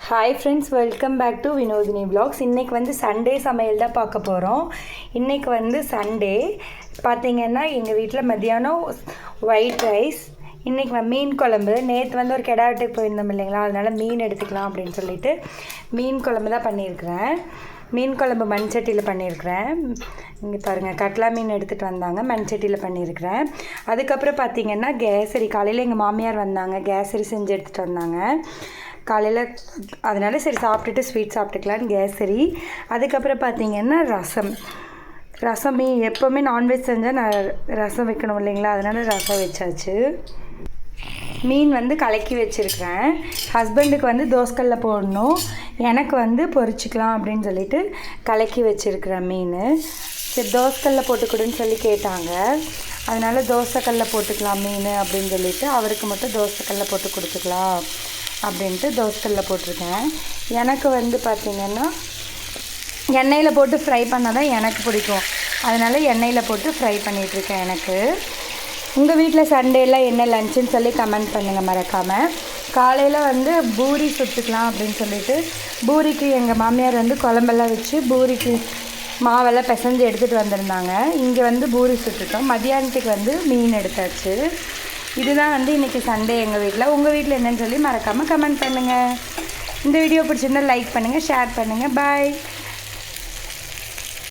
Hi friends, welcome back to Vinodhini vlogs. இன்றைக்கி வந்து Sunday சமையல் தான் பார்க்க போகிறோம். இன்றைக்கி வந்து சண்டே பார்த்திங்கன்னா எங்கள் வீட்டில் மத்தியானம் ஒயிட் ரைஸ், இன்றைக்கி மீன் குழம்பு. நேற்று வந்து ஒரு கெடா வெட்டுக்கு போயிருந்தோம் இல்லைங்களா, அதனால் மீன் எடுத்துக்கலாம் அப்படின்னு சொல்லிட்டு மீன் குழம்பு தான் பண்ணியிருக்கிறேன். மீன் குழம்பு மண் சட்டியில் பண்ணியிருக்கிறேன். இங்கே பாருங்கள், கட்லா மீன் எடுத்துகிட்டு வந்தாங்க, மண் சட்டியில் பண்ணியிருக்கிறேன். அதுக்கப்புறம் பார்த்திங்கன்னா கேசரி, காலையில் எங்கள் மாமியார் வந்தாங்க, கேசரி செஞ்சு எடுத்துகிட்டு வந்தாங்க காலையில். அதனால சரி சாப்பிட்டுட்டு ஸ்வீட் சாப்பிட்டுக்கலான்னு கேசரி. அதுக்கப்புறம் பார்த்திங்கன்னா ரசம் எப்போவுமே நான்வெஜ் செஞ்சால் நான் ரசம் வைக்கணும் இல்லைங்களா, அதனால் ரசம் வச்சாச்சு. மீன் வந்து கலக்கி வச்சுருக்கிறேன். ஹஸ்பண்டுக்கு வந்து தோசைக்கல்ல போடணும், எனக்கு வந்து பொரிச்சிக்கலாம் அப்படின்னு சொல்லிட்டு கலக்கி வச்சுருக்கிறேன் மீன். சரி தோசைக்கல்ல போட்டுக்கொடுன்னு சொல்லி கேட்டாங்க, அதனால் தோசைக்கல்ல போட்டுக்கலாம் மீன் அப்படின்னு சொல்லிட்டு அவருக்கு மட்டும் தோசைக்கல்ல போட்டு கொடுத்துக்கலாம் அப்படின்ட்டு தோசைக்கல்ல போட்டிருக்கேன். எனக்கு வந்து பார்த்திங்கன்னா எண்ணெயில் போட்டு ஃப்ரை பண்ணால் தான் எனக்கு பிடிக்கும், அதனால் எண்ணெயில் போட்டு ஃப்ரை பண்ணிகிட்ருக்கேன். எனக்கு உங்கள் வீட்டில் சண்டேலாம் என்ன லஞ்சுன்னு சொல்லி கமெண்ட் பண்ணுங்கள் மறக்காமல். காலையில் வந்து பூரி சுட்டுக்கலாம் அப்படின்னு சொல்லிட்டு பூரிக்கு எங்கள் மாமியார் வந்து குழம்பெல்லாம் வச்சு பூரிக்கு மாவெல்லாம் பிசைஞ்சு எடுத்துகிட்டு வந்திருந்தாங்க. இங்கே வந்து பூரி சுட்டுட்டோம். மத்தியானத்துக்கு வந்து மீன் எடுத்தாச்சு. இதுதான் வந்து இன்றைக்கி சண்டே எங்கள் வீட்டில். உங்கள் வீட்டில் என்னன்னு சொல்லி மறக்காமல் கமெண்ட் பண்ணுங்கள். இந்த வீடியோ பிடிச்சிருந்தால் லைக் பண்ணுங்கள், ஷேர் பண்ணுங்கள். பாய்.